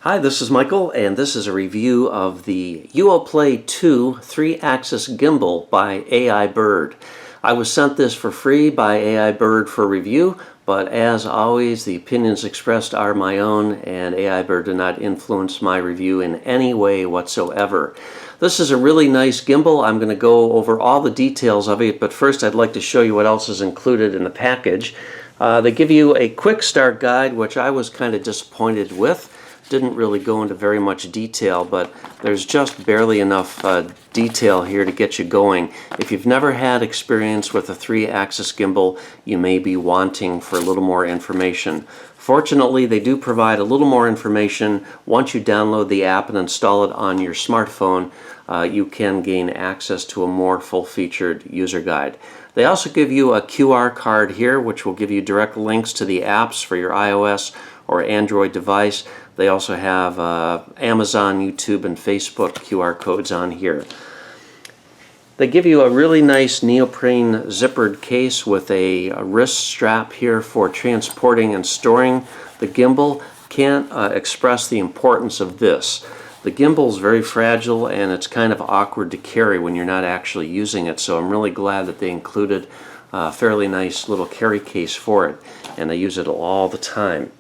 Hi, this is Michael, and this is a review of the Uoplay 2 3-axis gimbal by arbird. I was sent this for free by arbird for review, but as always, the opinions expressed are my own, and arbird do not influence my review in any way whatsoever. This is a really nice gimbal. I'm going to go over all the details of it, but first I'd like to show you what else is included in the package. They give you a quick start guide, which I was kind of disappointed with. Didn't really go into very much detail, but there's just barely enough detail here to get you going. If you've never had experience with a 3-axis gimbal, you may be wanting for a little more information. Fortunately, they do provide a little more information. Once you download the app and install it on your smartphone, you can gain access to a more full-featured user guide. They also give you a QR card here, which will give you direct links to the apps for your iOS or Android device. They also have Amazon, YouTube, and Facebook QR codes on here. They give you a really nice neoprene zippered case with a wrist strap here for transporting and storing the gimbal. Can't express the importance of this. The gimbal is very fragile and it's kind of awkward to carry when you're not actually using it, so I'm really glad that they included a fairly nice little carry case for it, and I use it all the time.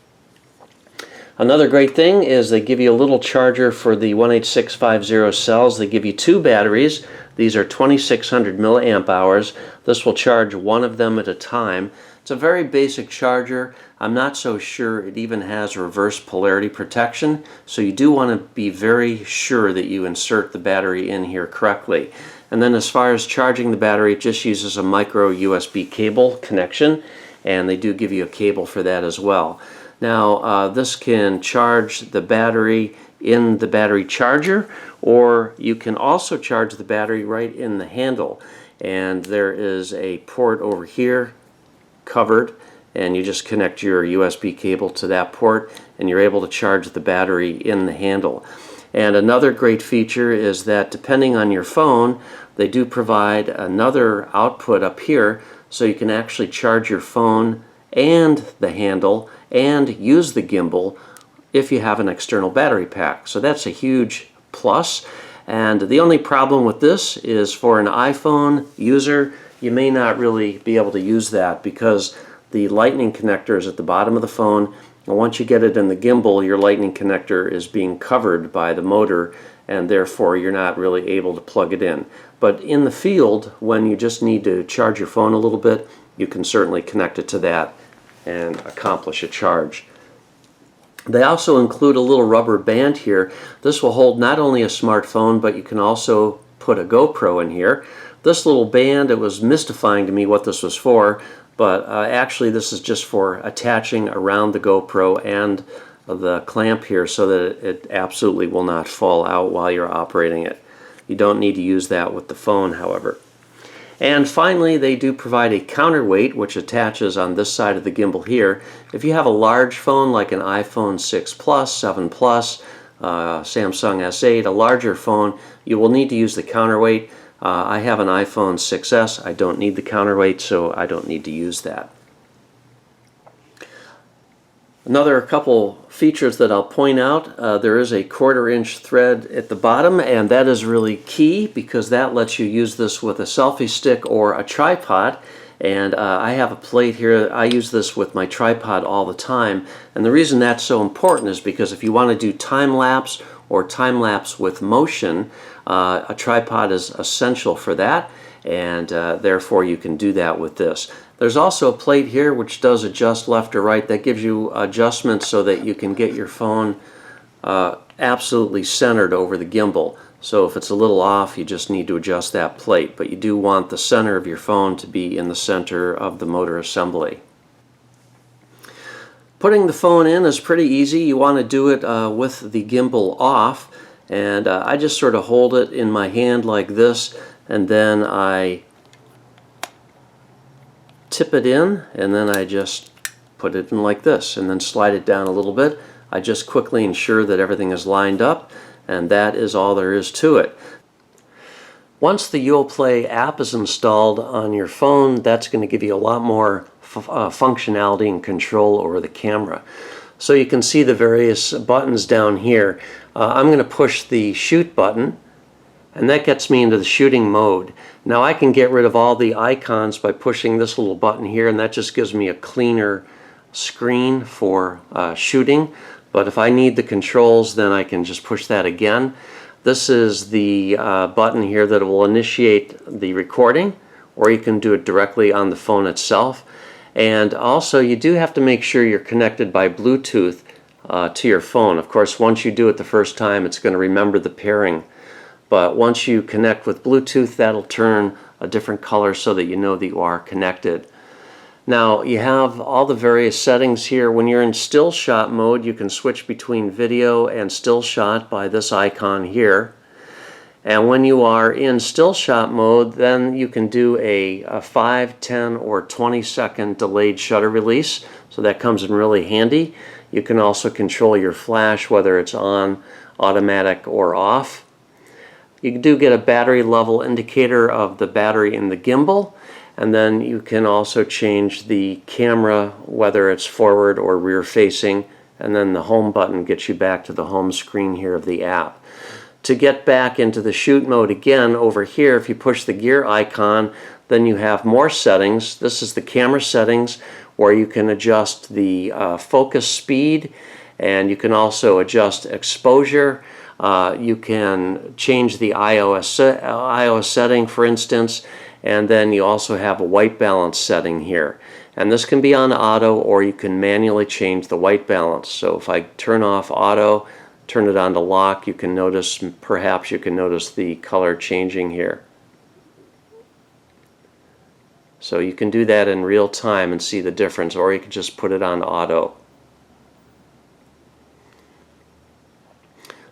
Another great thing is they give you a little charger for the 18650 cells. They give you 2 batteries. These are 2600 milliamp hours. This will charge one of them at a time. It's a very basic charger. I'm not so sure it even has reverse polarity protection, so you do want to be very sure that you insert the battery in here correctly. And then as far as charging the battery, it just uses a micro USB cable connection, and they do give you a cable for that as well. Now, this can charge the battery in the battery charger, or you can also charge the battery right in the handle. And there is a port over here covered, and you just connect your USB cable to that port, and you're able to charge the battery in the handle. And another great feature is that depending on your phone, they do provide another output up here, so you can actually charge your phone and the handle and use the gimbal if you have an external battery pack. So that's a huge plus. And the only problem with this is for an iPhone user, you may not really be able to use that because the lightning connector is at the bottom of the phone, and once you get it in the gimbal, your lightning connector is being covered by the motor, and therefore you're not really able to plug it in. But in the field, when you just need to charge your phone a little bit, you can certainly connect it to that and accomplish a charge. They also include a little rubber band here. This will hold not only a smartphone, but you can also put a GoPro in here. This little band, it was mystifying to me what this was for, but actually this is just for attaching around the GoPro and the clamp here so that it absolutely will not fall out while you're operating it. You don't need to use that with the phone, however. And finally, they do provide a counterweight, which attaches on this side of the gimbal here. If you have a large phone like an iPhone 6 Plus, 7 Plus, Samsung S8, a larger phone, you will need to use the counterweight. I have an iPhone 6S. I don't need the counterweight, so I don't need to use that. Another couple features that I'll point out, there is a 1/4 inch thread at the bottom, and that is really key because that lets you use this with a selfie stick or a tripod. And I have a plate here. I use this with my tripod all the time, and the reason that's so important is because if you want to do time-lapse or time-lapse with motion, a tripod is essential for that, and therefore you can do that with this. There's also a plate here which does adjust left or right. That gives you adjustments so that you can get your phone absolutely centered over the gimbal. So if it's a little off, you just need to adjust that plate, but you do want the center of your phone to be in the center of the motor assembly. Putting the phone in is pretty easy. You want to do it with the gimbal off, and I just sort of hold it in my hand like this, and then I tip it in, and then I just put it in like this and then slide it down a little bit. I just quickly ensure that everything is lined up, and that is all there is to it. Once the Uoplay app is installed on your phone, that's going to give you a lot more functionality and control over the camera. So you can see the various buttons down here. I'm going to push the shoot button, and that gets me into the shooting mode. Now I can get rid of all the icons by pushing this little button here, and that just gives me a cleaner screen for shooting. But if I need the controls, then I can just push that again. This is the button here that will initiate the recording, or you can do it directly on the phone itself. And also you do have to make sure you're connected by Bluetooth to your phone. Of course, once you do it the first time, it's going to remember the pairing. But once you connect with Bluetooth, that'll turn a different color so that you know that you are connected. Now you have all the various settings here. When you're in still shot mode, you can switch between video and still shot by this icon here. And when you are in still shot mode, then you can do a 5, 10, or 20-second delayed shutter release. So that comes in really handy. You can also control your flash, whether it's on, automatic, or off. You do get a battery level indicator of the battery in the gimbal. And then you can also change the camera, whether it's forward or rear facing. And then the home button gets you back to the home screen here of the app. To get back into the shoot mode again, over here, if you push the gear icon, then you have more settings. This is the camera settings, where you can adjust the focus speed, and you can also adjust exposure. You can change the iOS setting, for instance, and then you also have a white balance setting here. And this can be on auto, or you can manually change the white balance. So if I turn off auto, turn it on to lock, you can notice, perhaps you can notice the color changing here. So you can do that in real time and see the difference, or you can just put it on auto.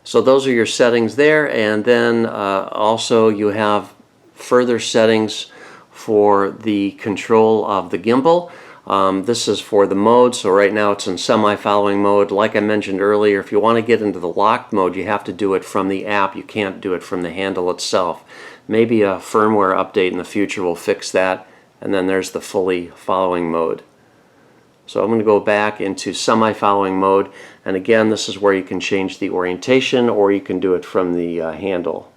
So those are your settings there, and then also you have further settings for the control of the gimbal. This is for the mode, so right now it's in semi-following mode. Like I mentioned earlier, if you want to get into the locked mode, you have to do it from the app. You can't do it from the handle itself. Maybe a firmware update in the future will fix that, and then there's the fully following mode. So I'm going to go back into semi-following mode, and again, this is where you can change the orientation, or you can do it from the handle.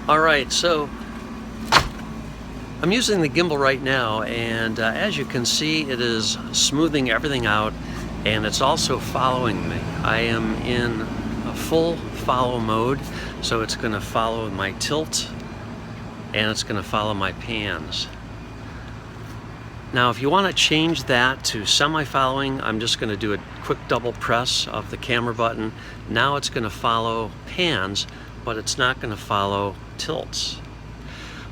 Alright, so I'm using the gimbal right now, and as you can see, it is smoothing everything out, and it's also following me. I am in a full follow mode, so it's going to follow my tilt, and it's going to follow my pans. Now if you want to change that to semi-following, I'm just going to do a quick double press of the camera button. Now it's going to follow pans, but it's not going to follow tilts.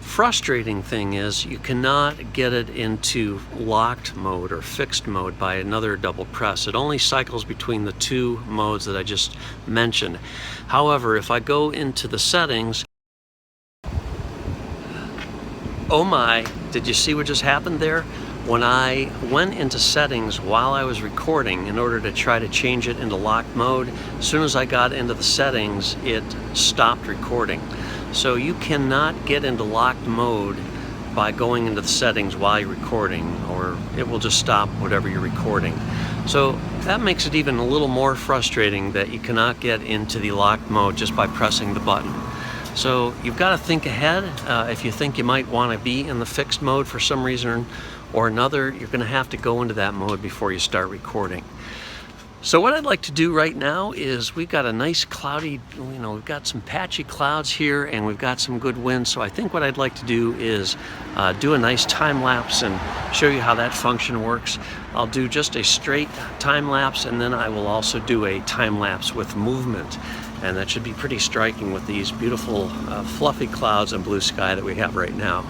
Frustrating thing is you cannot get it into locked mode or fixed mode by another double press. It only cycles between the two modes that I just mentioned. However, if I go into the settings, oh my, did you see what just happened there? When I went into settings while I was recording in order to try to change it into locked mode, as soon as I got into the settings, it stopped recording. So you cannot get into locked mode by going into the settings while you're recording, or it will just stop whatever you're recording. So that makes it even a little more frustrating that you cannot get into the locked mode just by pressing the button. So you've got to think ahead. If you think you might want to be in the fixed mode for some reason or another, you're going to have to go into that mode before you start recording. So what I'd like to do right now is we've got a nice cloudy, we've got some patchy clouds here, and we've got some good wind. So I think what I'd like to do is do a nice time lapse and show you how that function works. I'll do just a straight time lapse, and then I will also do a time lapse with movement. And that should be pretty striking with these beautiful fluffy clouds and blue sky that we have right now.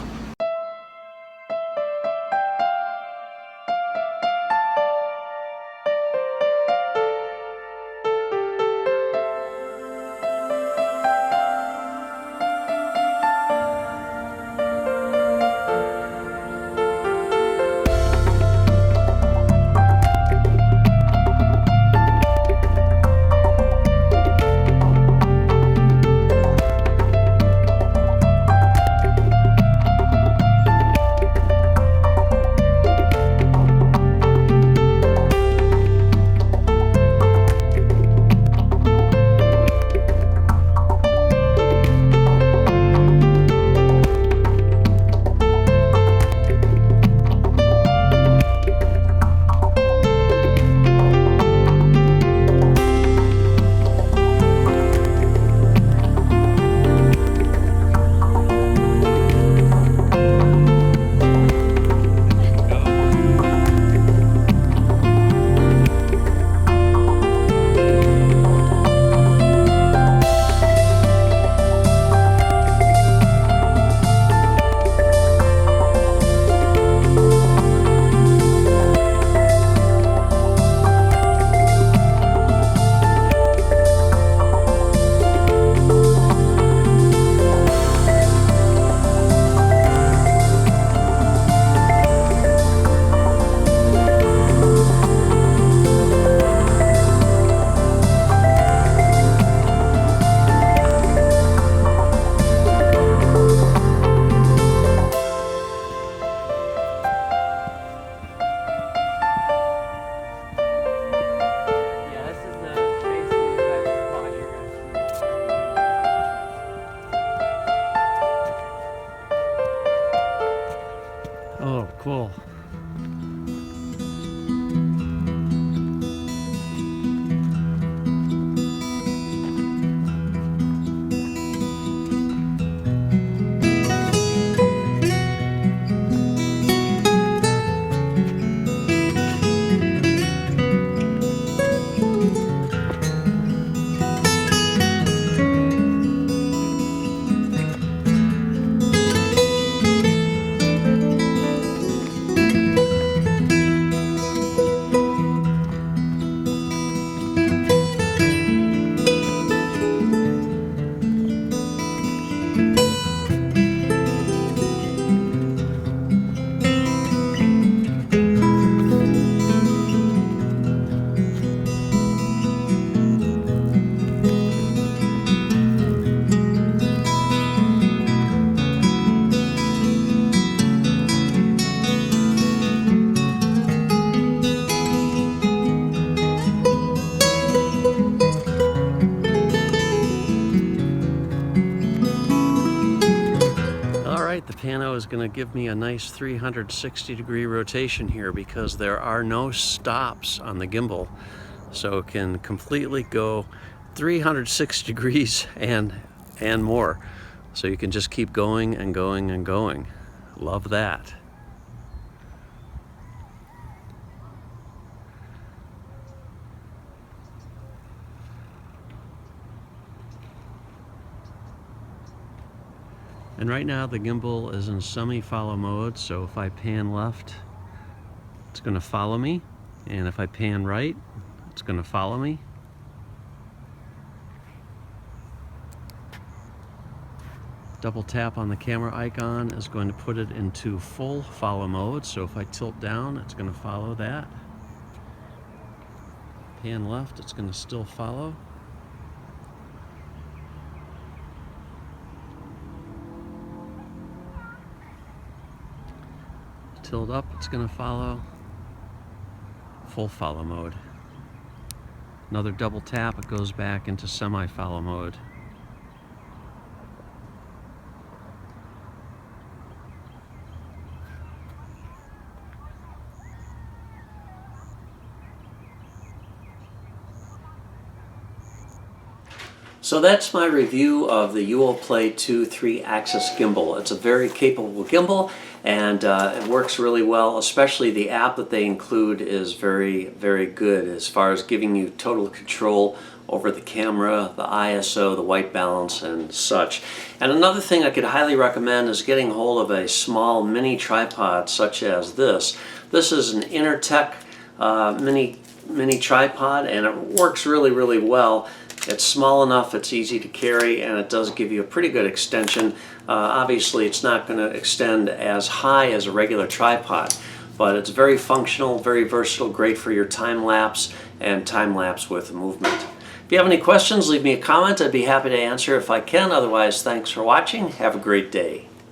is going to give me a nice 360-degree rotation here because there are no stops on the gimbal. So it can completely go 360 degrees and more. So you can just keep going and going and going. Love that. And right now the gimbal is in semi-follow mode, so if I pan left, it's going to follow me, and if I pan right, it's going to follow me. Double tap on the camera icon is going to put it into full follow mode, so if I tilt down, it's going to follow that. Pan left, it's going to still follow. Tilt up, it's going to follow. Full follow mode. Another double tap, it goes back into semi-follow mode. So that's my review of the Uoplay 2 3-axis gimbal. It's a very capable gimbal, and it works really well. Especially the app that they include is very, very good as far as giving you total control over the camera, the ISO, the white balance, and such. And another thing I could highly recommend is getting hold of a small mini tripod such as this. This is an Intertech mini tripod, and it works really, really well. It's small enough, it's easy to carry, and it does give you a pretty good extension. Obviously, it's not going to extend as high as a regular tripod, but it's very functional, very versatile, great for your time-lapse and time-lapse with movement. If you have any questions, leave me a comment. I'd be happy to answer if I can. Otherwise, thanks for watching. Have a great day.